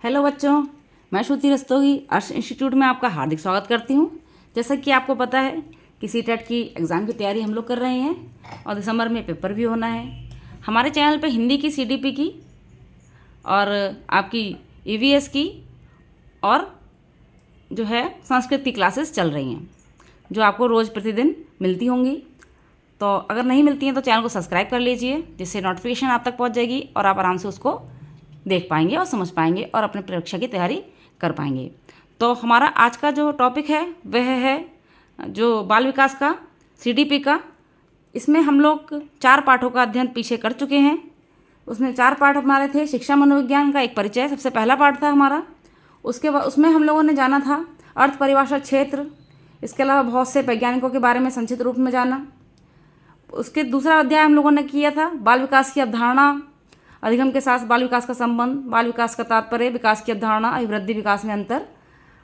Hello बच्चों, मैं श्रुति रस्तोगी अर्श इंस्टीट्यूट में आपका हार्दिक स्वागत करती हूँ। जैसा कि आपको पता है कि सीटेट की एग्ज़ाम की तैयारी हम लोग कर रहे हैं और दिसंबर में पेपर भी होना है। हमारे चैनल पे हिंदी की सीडीपी की और आपकी ईवीएस की और जो है संस्कृत की क्लासेस चल रही हैं, जो आपको रोज़ प्रतिदिन मिलती होंगी। तो अगर नहीं मिलती हैं तो चैनल को सब्सक्राइब कर लीजिए, जिससे नोटिफिकेशन आप तक पहुँच जाएगी और आप आराम से उसको देख पाएंगे और समझ पाएंगे और अपने परीक्षा की तैयारी कर पाएंगे। तो हमारा आज का जो टॉपिक है वह है जो बाल विकास का सीडीपी का। इसमें हम लोग 4 पाठों का अध्ययन पीछे कर चुके हैं। उसमें 4 पाठ हमारे थे। शिक्षा मनोविज्ञान का एक परिचय सबसे पहला पाठ था हमारा। उसके बाद उसमें हम लोगों ने जाना था अर्थ परिभाषा क्षेत्र। इसके अलावा बहुत से वैज्ञानिकों के बारे में संक्षिप्त रूप में जाना। उसके दूसरा अध्याय हम लोगों ने किया था बाल विकास की अवधारणा, अधिगम के साथ बाल विकास का संबंध, बाल विकास का तात्पर्य, विकास की अवधारणा, अभिवृद्धि विकास में अंतर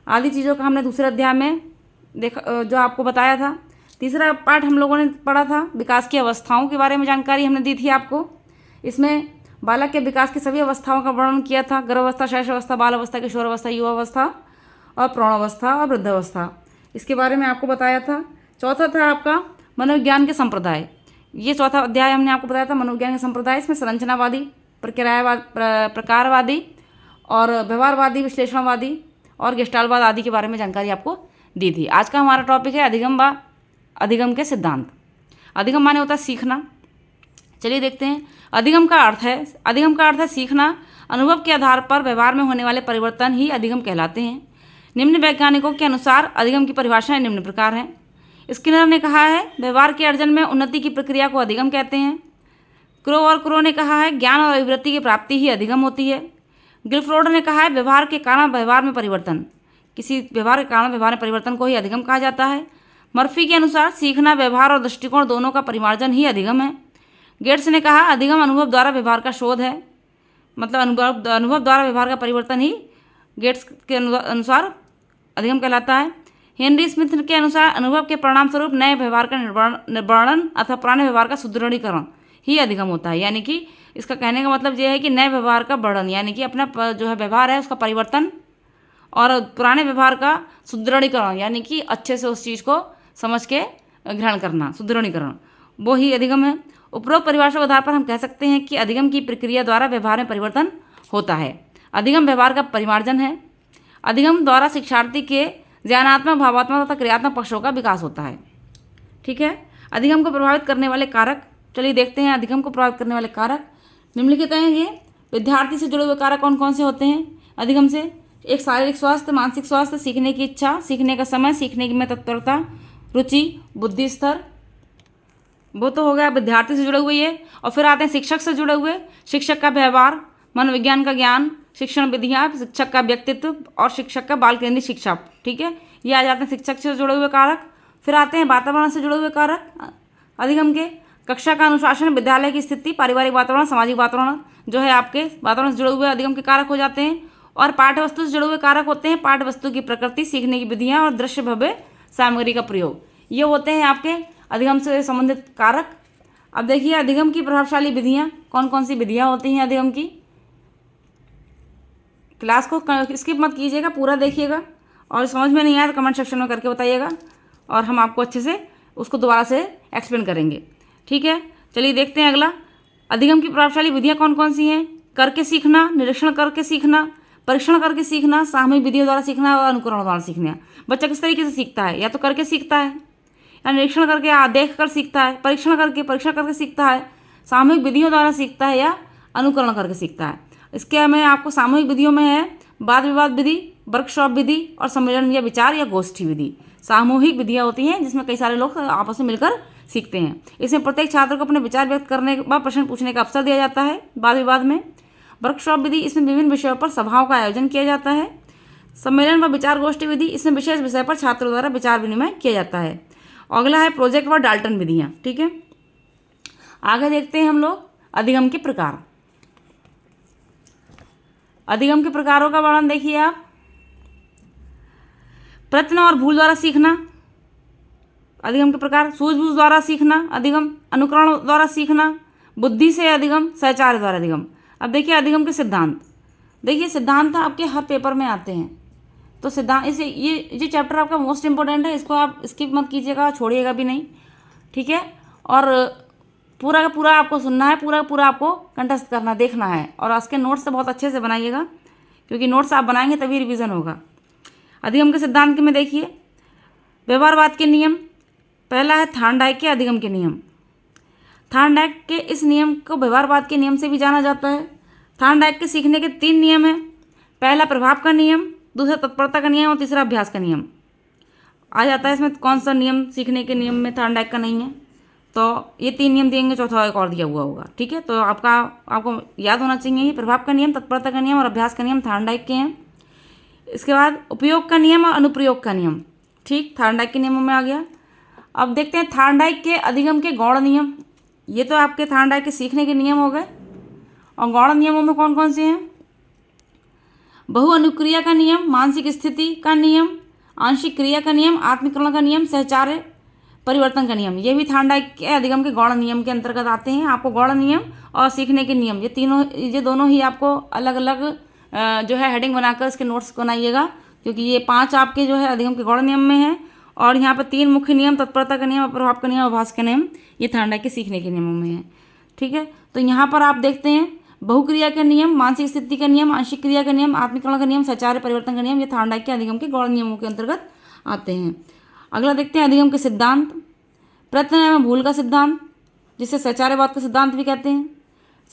आदि चीज़ों का हमने दूसरे अध्याय में देखा, जो आपको बताया था। तीसरा पाठ हम लोगों ने पढ़ा था विकास की अवस्थाओं के बारे में जानकारी हमने दी थी आपको। इसमें बालक के विकास की सभी अवस्थाओं का वर्णन किया था। गर्भावस्था, शैशवावस्था, बाल अवस्था, किशोरावस्था, युवावस्था और प्रौढ़ावस्था और वृद्धावस्था, इसके बारे में आपको बताया था। चौथा था आपका मनोविज्ञान के संप्रदाय। ये चौथा अध्याय हमने आपको बताया था मनोविज्ञान के संप्रदाय। इसमें संरचनावादी, प्रकारवादी और व्यवहारवादी, विश्लेषणवादी और गेस्टाल्टवाद आदि के बारे में जानकारी आपको दी थी। आज का हमारा टॉपिक है अधिगम के सिद्धांत। अधिगम माने होता है सीखना। चलिए देखते हैं। अधिगम का अर्थ है सीखना। अनुभव के आधार पर व्यवहार में होने वाले परिवर्तन ही अधिगम कहलाते हैं। निम्न वैज्ञानिकों के अनुसार अधिगम की परिभाषाएं निम्न प्रकार हैं। स्किनर ने कहा है व्यवहार के अर्जन में उन्नति की प्रक्रिया को अधिगम कहते हैं। क्रो ने कहा है ज्ञान और अभिवृत्ति की प्राप्ति ही अधिगम होती है। गिलफ्रोड ने कहा है व्यवहार के कारण व्यवहार में परिवर्तन, किसी व्यवहार के कारण व्यवहार में परिवर्तन को ही अधिगम कहा जाता है। मर्फी के अनुसार सीखना, व्यवहार और दृष्टिकोण दोनों का परिमार्जन ही अधिगम है। गेट्स ने कहा अधिगम अनुभव द्वारा व्यवहार का शोध है, मतलब अनुभव द्वारा व्यवहार का परिवर्तन ही गेट्स के अनुसार अधिगम कहलाता है। हेनरी स्मिथ के अनुसार अनुभव के परिणाम स्वरूप नए व्यवहार का निर्वर्णन अथवा पुराने व्यवहार का सुदृढ़ीकरण ही अधिगम होता है। यानी कि इसका कहने का मतलब यह है कि नए व्यवहार का वर्णन, यानी कि अपना जो है व्यवहार है उसका परिवर्तन, और पुराने व्यवहार का सुदृढ़ीकरण, यानी कि अच्छे से उस चीज़ को समझ के ग्रहण करना, सुदृढ़ीकरण, वो ही अधिगम है। उपरोक्त परिभाषा के आधार पर हम कह सकते हैं कि अधिगम की प्रक्रिया द्वारा व्यवहार में परिवर्तन होता है। अधिगम व्यवहार का परिमार्जन है। अधिगम द्वारा शिक्षार्थी के ज्ञानात्मक, भावात्मक तथा क्रियात्मक पक्षों का विकास होता है। ठीक है। अधिगम को प्रभावित करने वाले कारक, चलिए देखते हैं। अधिगम को प्रभावित करने वाले कारक निम्नलिखित हैं। ये विद्यार्थी से जुड़े हुए कारक कौन कौन से होते हैं अधिगम से? एक शारीरिक स्वास्थ्य, मानसिक स्वास्थ्य, सीखने की इच्छा, सीखने का समय, सीखने की में तत्परता, रुचि, बुद्धि स्तर, वो तो हो गया विद्यार्थी से जुड़े हुए ये। और फिर आते हैं शिक्षक से जुड़े हुए, शिक्षक का व्यवहार, मनोविज्ञान का ज्ञान, शिक्षण विधियाँ, शिक्षक का व्यक्तित्व और शिक्षक का बाल केंद्रित शिक्षा। ठीक है, ये आ जाते हैं शिक्षक से जुड़े हुए कारक। फिर आते हैं वातावरण से जुड़े हुए कारक अधिगम के। कक्षा का अनुशासन, विद्यालय की स्थिति, पारिवारिक वातावरण, सामाजिक वातावरण जो है आपके वातावरण से जुड़े हुए अधिगम के कारक हो जाते हैं। और पाठ्य वस्तु से जुड़े हुए कारक होते हैं पाठ्य वस्तु की प्रकृति, सीखने की विधियाँ और दृश्य भव्य सामग्री का प्रयोग। ये होते हैं आपके अधिगम से संबंधित कारक। अब देखिए अधिगम की प्रभावशाली विधियाँ कौन कौन सी विधियाँ होती हैं अधिगम की। क्लास को स्किप मत कीजिएगा, पूरा देखिएगा, और समझ में नहीं आया तो कमेंट सेक्शन में करके बताइएगा और हम आपको अच्छे से उसको दोबारा से एक्सप्लेन करेंगे। ठीक है, चलिए देखते हैं अगला। अधिगम की प्रभावशाली विधियाँ कौन कौन सी हैं? करके सीखना, निरीक्षण करके सीखना, परीक्षण करके सीखना, सामूहिक विधियों द्वारा सीखना और अनुकरण द्वारा सीखना। बच्चा किस तरीके से सीखता है? या तो करके सीखता है, या निरीक्षण करके देख कर सीखता है, परीक्षण करके सीखता है, सामूहिक विधियों द्वारा सीखता है, या अनुकरण करके सीखता है। इसके में आपको सामूहिक विधियों में है वाद विवाद विधि, वर्कशॉप विधि और सम्मेलन या विचार या गोष्ठी विधि। सामूहिक विधियाँ होती हैं जिसमें कई सारे लोग आपस में मिलकर सीखते हैं। इसमें प्रत्येक छात्र को अपने विचार व्यक्त करने व प्रश्न पूछने का अवसर दिया जाता है। वाद विवाद में वर्कशॉप विधि, इसमें विभिन्न विषयों पर सभाओं का आयोजन किया जाता है। सम्मेलन व विचार गोष्ठी विधि, इसमें विशेष विषय पर छात्रों द्वारा विचार विनिमय किया जाता है। अगला है प्रोजेक्ट व डाल्टन विधियाँ। ठीक है, आगे देखते हैं हम लोग अधिगम के प्रकार। अधिगम के प्रकारों का वर्णन देखिए आप। प्रयत्न और भूल द्वारा सीखना अधिगम के प्रकार। सूझबूझ द्वारा सीखना अधिगम। अनुकरण द्वारा सीखना। बुद्धि से अधिगम। सहचार्य द्वारा अधिगम। अब देखिए अधिगम के सिद्धांत। देखिए सिद्धांत आपके हर पेपर में आते हैं, तो सिद्धांत इसे ये चैप्टर आपका मोस्ट इंपॉर्टेंट है, इसको आप स्किप मत कीजिएगा, छोड़िएगा भी नहीं, ठीक है। और पूरा का पूरा आपको सुनना है, पूरा का पूरा आपको कंठस्थ करना, देखना है। और उसके नोट्स तो बहुत अच्छे से बनाइएगा, क्योंकि नोट्स आप बनाएंगे तभी रिवीजन होगा। अधिगम के सिद्धांत के में देखिए व्यवहारवाद के नियम। पहला है थार्नडाइक के अधिगम के नियम। थार्नडाइक के इस नियम को व्यवहारवाद के नियम से भी जाना जाता है। थार्नडाइक के सीखने के 3 नियम हैं। पहला प्रभाव का नियम, दूसरा तत्परता का नियम और तीसरा अभ्यास का नियम। आ जाता है इसमें कौन सा नियम सीखने के नियम में थार्नडाइक का नहीं है, तो ये 3 नियम देंगे, चौथा एक और दिया हुआ होगा, ठीक है। तो आपको याद होना चाहिए, ये प्रभाव का नियम, तत्परता का नियम और अभ्यास का नियम थार्नडाइक के हैं। इसके बाद उपयोग का नियम और अनुप्रयोग का नियम, ठीक, थार्नडाइक के नियमों में आ गया। अब देखते हैं थार्नडाइक के अधिगम के गौण नियम। ये तो आपके थार्नडाइक के सीखने के नियम हो गए। और गौण नियमों में कौन कौन से हैं? बहु अनुक्रिया का नियम, मानसिक स्थिति का नियम, आंशिक क्रिया का नियम, आत्मीकरण का नियम, सहचार्य परिवर्तन का नियम। ये भी थार्नडाइक के अधिगम के गौण नियम के अंतर्गत आते हैं। आपको गौण नियम और सीखने के नियम, ये दोनों ही आपको अलग अलग जो है हेडिंग बनाकर इसके नोट्स बनाइएगा, क्योंकि ये 5 आपके जो है अधिगम के गौण नियम में हैं। और यहाँ पर 3 मुख्य नियम, तत्परता का नियम, प्रभाव का नियम, अभ्यास का नियम, ये थार्नडाइक के सीखने के नियमों में है, ठीक है। तो यहाँ पर आप देखते हैं बहुक्रिया का नियम, मानसिक स्थिति का नियम, आंशिक क्रिया का नियम, आत्मीकरण का नियम, सहचार्य परिवर्तन का नियम, ये थार्नडाइक के अधिगम के गौण नियमों के अंतर्गत आते हैं। अगला देखते हैं अधिगम के सिद्धांत। प्रयत्न एवं भूल का सिद्धांत, जिसे सहचार्यवाद का सिद्धांत भी कहते हैं।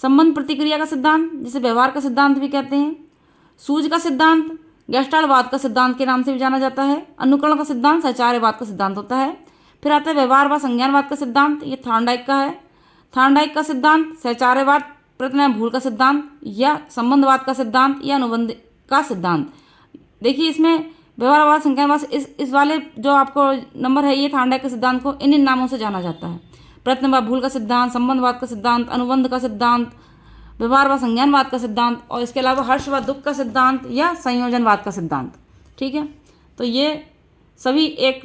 संबंध प्रतिक्रिया का सिद्धांत, जिसे व्यवहार का सिद्धांत भी कहते हैं। सूझ का सिद्धांत गेस्टाल्टवाद का सिद्धांत के नाम से भी जाना जाता है। अनुकरण का सिद्धांत सहचार्यवाद का सिद्धांत होता है। फिर आता है व्यवहार व संज्ञानवाद का सिद्धांत, ये थार्नडाइक का है। थार्नडाइक का सिद्धांत सहचार्यवाद, प्रयत्न एवं भूल का सिद्धांत, या संबंधवाद का सिद्धांत, या अनुबंध का सिद्धांत। देखिए इसमें व्यवहारवाद, संज्ञानवाद, इस वाले जो आपको नंबर है, ये थार्नडाइक के सिद्धांत को इन नामों से जाना जाता है। प्रयत्न व भूल का सिद्धांत, संबंधवाद का सिद्धांत, अनुबंध का सिद्धांत, व्यवहार व संज्ञानवाद का सिद्धांत, और इसके अलावा हर्ष व दुख का सिद्धांत या संयोजनवाद का सिद्धांत, ठीक है। तो ये सभी एक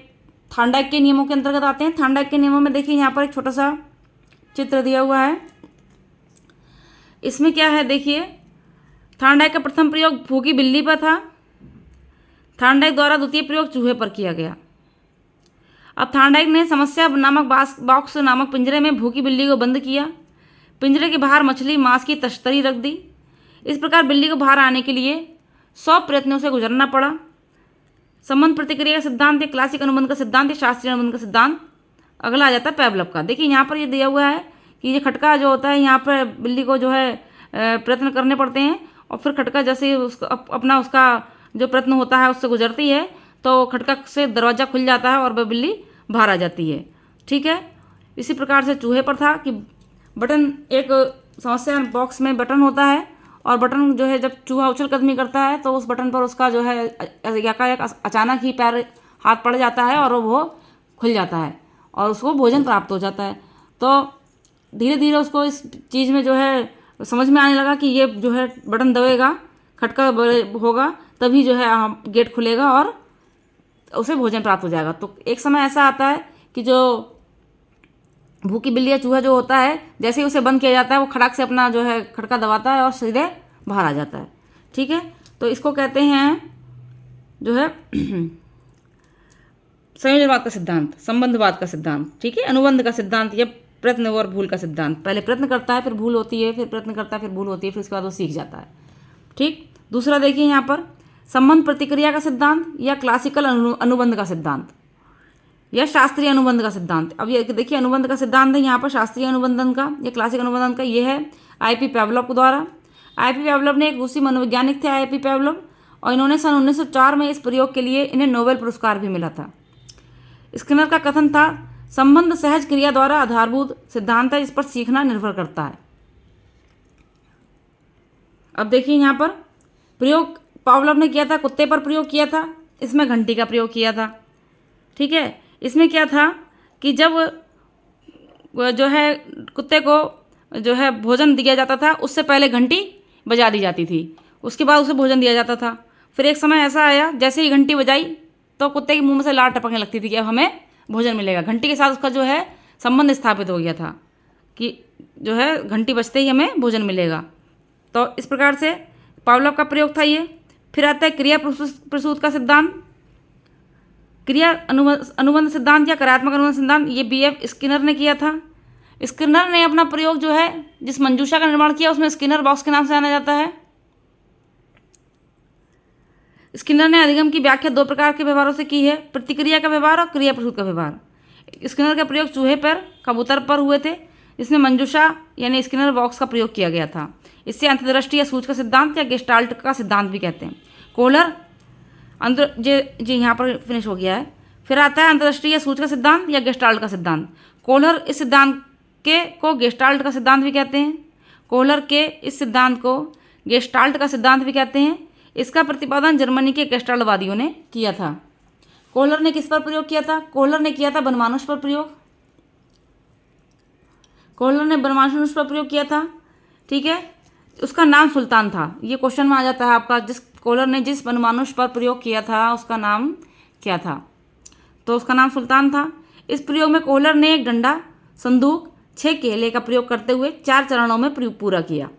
थार्नडाइक के नियमों के अंतर्गत आते हैं। थार्नडाइक के नियमों में देखिए यहाँ पर एक छोटा सा चित्र दिया हुआ है। इसमें क्या है देखिए, थार्नडाइक का प्रथम प्रयोग भूखी बिल्ली पर था। थार्नडाइक द्वारा द्वितीय प्रयोग चूहे पर किया गया। अब थार्नडाइक ने समस्या नामक बॉक्स नामक पिंजरे में भूखी बिल्ली को बंद किया। पिंजरे के बाहर मछली मांस की तश्तरी रख दी। इस प्रकार बिल्ली को बाहर आने के लिए 100 प्रयत्नों से गुजरना पड़ा। संबंध प्रतिक्रिया का सिद्धांत, क्लासिक अनुबंध का सिद्धांत, शास्त्रीय अनुबंध का सिद्धांत। अगला आ जाता है पेवलव का। देखिए यहाँ पर ये दिया हुआ है कि ये खटका जो होता है, यहाँ पर बिल्ली को जो है प्रयत्न करने पड़ते हैं, और फिर खटका जैसे उसका जो प्रयत्न होता है उससे गुजरती है, तो खटका से दरवाज़ा खुल जाता है और वह बिल्ली बाहर आ जाती है, ठीक है। इसी प्रकार से चूहे पर था कि बटन, एक समस्या बॉक्स में बटन होता है, और बटन जो है जब चूहा उछल कदमी करता है तो उस बटन पर उसका जो है एकाएक अचानक ही पैर हाथ पड़ जाता है और वो खुल जाता है और उसको भोजन प्राप्त हो जाता है। तो धीरे धीरे उसको इस चीज़ में जो है समझ में आने लगा कि ये जो है बटन दबेगा, खटका होगा, तभी जो है गेट खुलेगा और उसे भोजन प्राप्त हो जाएगा। तो एक समय ऐसा आता है कि जो भूखी बिल्ली या चूहा जो होता है, जैसे ही उसे बंद किया जाता है, वो खड़ाक से अपना जो है खटका दबाता है और सीधे बाहर आ जाता है, ठीक है। तो इसको कहते हैं जो है संयोजनवाद का सिद्धांत, संबंधवाद का सिद्धांत, ठीक है, अनुबंध का सिद्धांत या प्रयत्न और भूल का सिद्धांत। पहले प्रयत्न करता है, फिर भूल होती है, फिर प्रयत्न करता है, फिर भूल होती है, फिर उसके बाद वो सीख जाता है, ठीक। दूसरा देखिए यहाँ पर संबंध प्रतिक्रिया का सिद्धांत या क्लासिकल अनुबंध का सिद्धांत या शास्त्रीय अनुबंध का सिद्धांत। अब ये देखिए अनुबंध का सिद्धांत है यहाँ पर शास्त्रीय अनुबंधन का या क्लासिक अनुबंधन का, ये है आई.पी. पेवलव द्वारा। आई.पी. पेवलव ने एक रूसी मनोवैज्ञानिक थे आई.पी. पेवलव, और इन्होंने सन 1904 में इस प्रयोग के लिए इन्हें नोबेल पुरस्कार भी मिला था। स्किनर का कथन था, संबंध सहज क्रिया द्वारा आधारभूत सिद्धांत है, इस पर सीखना निर्भर करता है। अब देखिए यहाँ पर प्रयोग पावलोव ने किया था, कुत्ते पर प्रयोग किया था, इसमें घंटी का प्रयोग किया था, ठीक है। इसमें क्या था कि जब जो है कुत्ते को जो है भोजन दिया जाता था, उससे पहले घंटी बजा दी जाती थी, उसके बाद उसे भोजन दिया जाता था। फिर एक समय ऐसा आया, जैसे ही घंटी बजाई तो कुत्ते के मुंह में से लार टपकने लगती थी कि अब हमें भोजन मिलेगा। घंटी के साथ उसका जो है संबंध स्थापित हो गया था कि जो है घंटी बजते ही हमें भोजन मिलेगा। तो इस प्रकार से पावलोव का प्रयोग था ये। फिर आता है क्रिया प्रसूत का सिद्धांत, क्रिया अनुबंध सिद्धांत या कार्यात्मक अनुबंध सिद्धांत, ये BF स्किनर ने किया था। स्किनर ने अपना प्रयोग जो है जिस मंजूषा का निर्माण किया उसमें स्किनर बॉक्स के नाम से जाना जाता है। स्किनर ने अधिगम की व्याख्या दो प्रकार के व्यवहारों से की है, प्रतिक्रिया का व्यवहार और क्रिया प्रसूत का व्यवहार। स्किनर का प्रयोग चूहे पर, कबूतर पर हुए थे, इसमें मंजूषा यानी स्किनर बॉक्स का प्रयोग किया गया था। इससे अंतर्दृष्टि या सूच का सिद्धांत या गेस्टाल्ट का सिद्धांत भी कहते हैं। कोहलर अंतर जी यहाँ पर फिनिश हो गया है। फिर आता है अंतर्दृष्टि या सूच का सिद्धांत या गेस्टाल्ट का सिद्धांत। कोहलर इस सिद्धांत को गेस्टाल्ट का सिद्धांत भी कहते हैं। कोहलर के इस सिद्धांत को गेस्टाल्ट का सिद्धांत भी कहते हैं। इसका प्रतिपादन जर्मनी के गेस्टाल्टवादियों ने किया था। कोहलर ने किस पर प्रयोग किया था? कोहलर ने किया था बनमानुष पर प्रयोग। कोहलर ने बनमानुष पर प्रयोग किया था, ठीक है। उसका नाम सुल्तान था। ये क्वेश्चन में आ जाता है आपका, कोहलर ने जिस बनमानुष पर प्रयोग किया था उसका नाम क्या था? तो उसका नाम सुल्तान था। इस प्रयोग में कोहलर ने एक डंडा, संदूक, 6 केले का प्रयोग करते हुए 4 चरणों में पूरा किया,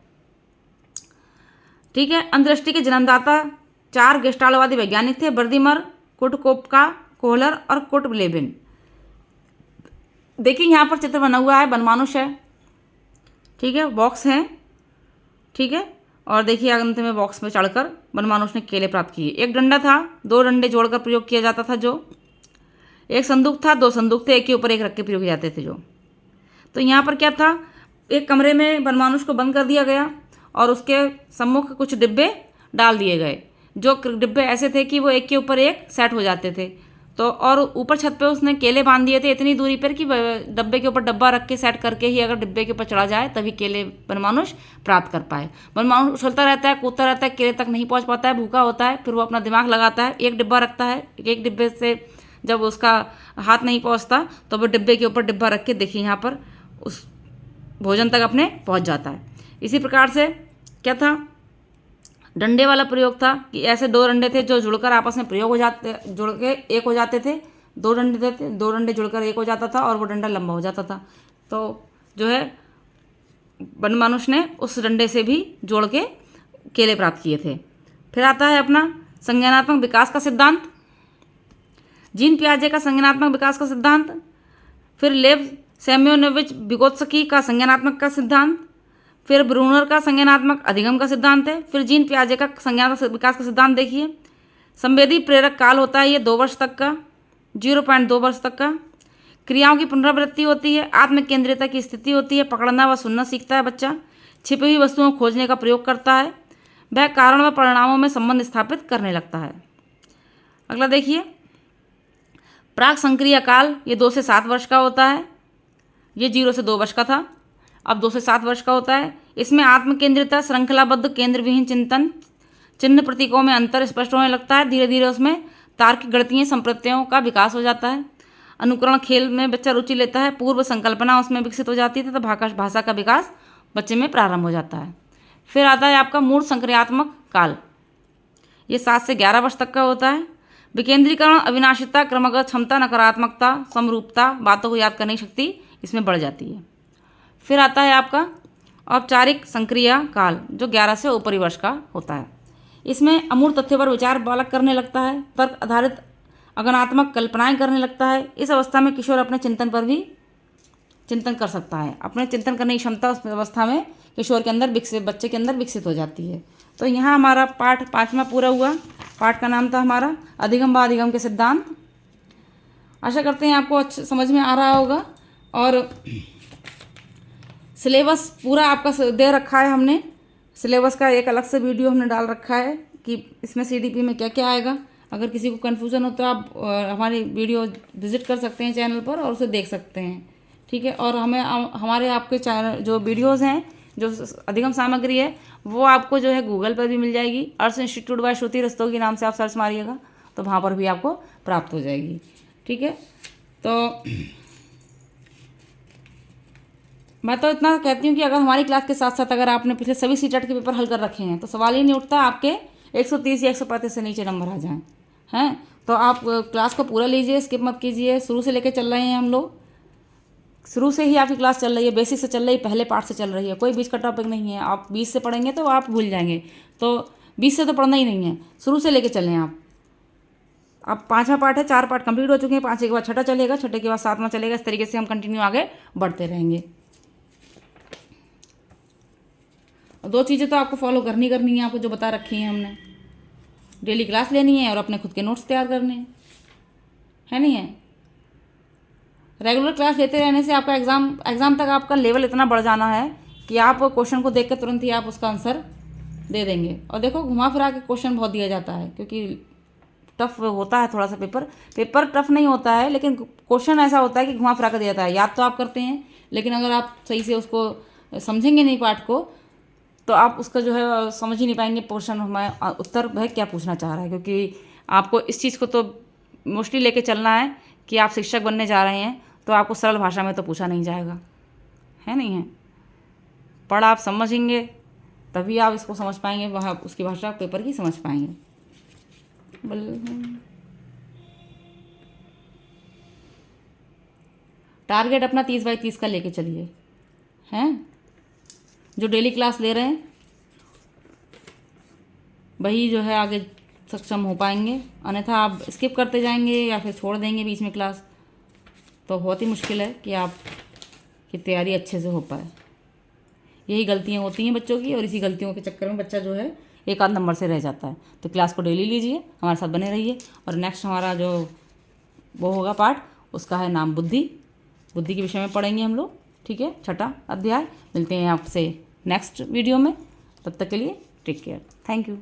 ठीक है। अंतर्दृष्टि के जन्मदाता 4 गेस्टाल्टवादी वैज्ञानिक थे, वर्दीमर, कुर्टकोपका, कोहलर और कुर्टलेबिन। देखिए यहाँ पर चित्र बना हुआ है, बनमानुष है, ठीक है, बॉक्स है, ठीक है। और देखिए अंत में बॉक्स में चढ़कर बनमानुष ने केले प्राप्त किए। एक डंडा था, 2 डंडे जोड़कर प्रयोग किया जाता था जो। एक संदूक था, 2 संदूक थे, एक के ऊपर एक रख के प्रयोग किए जाते थे जो। तो यहाँ पर क्या था, एक कमरे में बनमानुष को बंद कर दिया गया और उसके सम्मुख कुछ डिब्बे डाल दिए गए, जो डिब्बे ऐसे थे कि वो एक के ऊपर एक सेट हो जाते थे। तो और ऊपर छत पे उसने केले बांध दिए थे इतनी दूरी पर कि डब्बे के ऊपर डब्बा रख के सेट करके ही अगर डिब्बे के ऊपर चढ़ा जाए तभी केले बनमानुष प्राप्त कर पाए। बनमानुष उछलता रहता है, कूदता रहता है, केले तक नहीं पहुंच पाता है, भूखा होता है, फिर वो अपना दिमाग लगाता है, एक डिब्बा रखता है, एक डिब्बे से जब उसका हाथ नहीं पहुँचता तो वो डिब्बे के ऊपर डिब्बा रख के देखिए यहाँ पर उस भोजन तक अपने पहुँच जाता है। इसी प्रकार से क्या था, डंडे वाला प्रयोग था कि ऐसे 2 डंडे थे जो जुड़कर आपस में प्रयोग हो जाते, जुड़ के एक हो जाते थे। 2 डंडे थे, 2 डंडे जुड़कर एक हो जाता था और वो डंडा लंबा हो जाता था। तो जो है बनमानुष ने उस डंडे से भी जोड़ के केले प्राप्त किए थे। फिर आता है अपना संज्ञानात्मक विकास का सिद्धांत, जीन पियाजे का संज्ञानात्मक विकास का सिद्धांत। फिर लेव सेम्योनोविच विगोत्स्की का संज्ञानात्मक का सिद्धांत। फिर ब्रूनर का संज्ञानात्मक अधिगम का सिद्धांत है। फिर जीन पियाजे का संज्ञानात्मक विकास का सिद्धांत देखिए। संवेदी प्रेरक काल होता है ये 2 वर्ष तक का, 0.2 वर्ष तक का। क्रियाओं की पुनरावृत्ति होती है, आत्म केंद्रियता की स्थिति होती है, पकड़ना व सुनना सीखता है बच्चा, छिपी हुई वस्तुओं को खोजने का प्रयोग करता है, वह कारण व परिणामों में संबंध स्थापित करने लगता है। अगला देखिए, प्राक संक्रिया काल ये 2 से 7 वर्ष का होता है। ये 0 से 2 वर्ष का था, अब 2 से 7 वर्ष का होता है। इसमें आत्मकेंद्रिता, श्रृंखलाबद्ध केंद्र विहीन चिंतन, चिन्ह प्रतीकों में अंतर स्पष्ट होने लगता है। धीरे धीरे उसमें तार्किक गणितीय संप्रत्ययों का विकास हो जाता है। अनुकरण खेल में बच्चा रुचि लेता है, पूर्व संकल्पना उसमें विकसित हो जाती है तथा भाषा का विकास बच्चे में प्रारंभ हो जाता है। फिर आता है आपका मूढ़ संक्रियात्मक काल, ये 7 से 11 वर्ष तक का होता है। विकेंद्रीकरण, अविनाशिता, क्रमगत क्षमता, नकारात्मकता, समरूपता, बातों को याद करने की शक्ति इसमें बढ़ जाती है। फिर आता है आपका औपचारिक संक्रिया काल जो 11 से ऊपरी वर्ष का होता है। इसमें अमूर्त तथ्यों पर विचार बालक करने लगता है, तर्क आधारित अगनात्मक कल्पनाएं करने लगता है। इस अवस्था में किशोर अपने चिंतन पर भी चिंतन कर सकता है। अपने चिंतन करने की क्षमता उस अवस्था में किशोर के अंदर विकसित, बच्चे के अंदर विकसित हो जाती है। तो यहाँ हमारा पाठ 5वां पूरा हुआ। पाठ का नाम था हमारा अधिगम व अधिगम के सिद्धांत। आशा करते हैं आपको अच्छा समझ में आ रहा होगा। और सिलेबस पूरा आपका दे रखा है हमने, सिलेबस का एक अलग से वीडियो हमने डाल रखा है कि इसमें CDP में क्या क्या आएगा। अगर किसी को कन्फ्यूज़न हो तो आप हमारी वीडियो विज़िट कर सकते हैं चैनल पर और उसे देख सकते हैं, ठीक है। और हमारे आपके चैनल जो वीडियोज़ हैं, जो अधिगम सामग्री है, वो आपको जो है गूगल पर भी मिल जाएगी। अर्थ इंस्टीट्यूट बाय श्रुति रस्तोगी नाम से आप सर्च मारिएगा तो वहाँ पर भी आपको प्राप्त हो जाएगी, ठीक है। तो मैं तो इतना कहती हूँ कि अगर हमारी क्लास के साथ साथ अगर आपने पिछले सभी CTET के पेपर हल कर रखे हैं तो सवाल ही नहीं उठता आपके 130 या 135 से नीचे नंबर आ जाएं, हैं। तो आप क्लास को पूरा लीजिए, स्किप मत कीजिए। शुरू से लेकर चल रहे हैं हम लोग, शुरू से ही आपकी क्लास चल रही है, बेसिक से चल रही है, पहले पार्ट से चल रही है, कोई बीच का टॉपिक नहीं है। आप 20 से पढ़ेंगे तो आप भूल जाएंगे। तो बीच से तो पढ़ना ही नहीं है, शुरू से लेके चलें आप। अब 5वां पार्ट है, 4 पार्ट कंप्लीट हो चुके हैं, 5 के बाद 6ठा चलेगा, 6ठे के बाद 7वां चलेगा। इस तरीके से हम कंटिन्यू आगे बढ़ते रहेंगे। और 2 चीज़ें तो आपको फॉलो करनी है, आपको जो बता रखी हैं हमने। डेली क्लास लेनी है और अपने खुद के नोट्स तैयार करने हैं, है नहीं है। रेगुलर क्लास लेते रहने से आपका एग्ज़ाम तक आपका लेवल इतना बढ़ जाना है कि आप क्वेश्चन को देख कर तुरंत ही आप उसका आंसर दे देंगे। और देखो, घुमा फिरा के क्वेश्चन बहुत दिया जाता है, क्योंकि टफ होता है थोड़ा सा पेपर टफ नहीं होता है, लेकिन क्वेश्चन ऐसा होता है कि घुमा फिरा कर दिया जाता है। याद तो आप करते हैं, लेकिन अगर आप सही से उसको समझेंगे नहीं पाठ को, तो आप उसका जो है समझ ही नहीं पाएंगे क्वेश्चन हमें उत्तर वह क्या पूछना चाह रहा है। क्योंकि आपको इस चीज़ को तो मोस्टली लेके चलना है कि आप शिक्षक बनने जा रहे हैं, तो आपको सरल भाषा में तो पूछा नहीं जाएगा, है नहीं है। पढ़ आप समझेंगे तभी आप इसको समझ पाएंगे, वहाँ उसकी भाषा पेपर की समझ पाएंगे। टारगेट अपना 30/30 का लेके चलिए, हैं। जो डेली क्लास ले रहे हैं वही जो है आगे सक्षम हो पाएंगे, अन्यथा आप स्किप करते जाएंगे या फिर छोड़ देंगे बीच में क्लास, तो बहुत ही मुश्किल है कि आप की तैयारी अच्छे से हो पाए। यही गलतियाँ होती हैं बच्चों की, और इसी गलतियों के चक्कर में बच्चा जो है 1 आध नंबर से रह जाता है। तो क्लास को डेली लीजिए, हमारे साथ बने रहिए। और नेक्स्ट हमारा जो वो होगा पार्ट, उसका है नाम बुद्धि के विषय में पढ़ेंगे हम लोग, ठीक है। 6ठा अध्याय। मिलते हैं आपसे नेक्स्ट वीडियो में, तब तक के लिए टेक केयर, थैंक यू।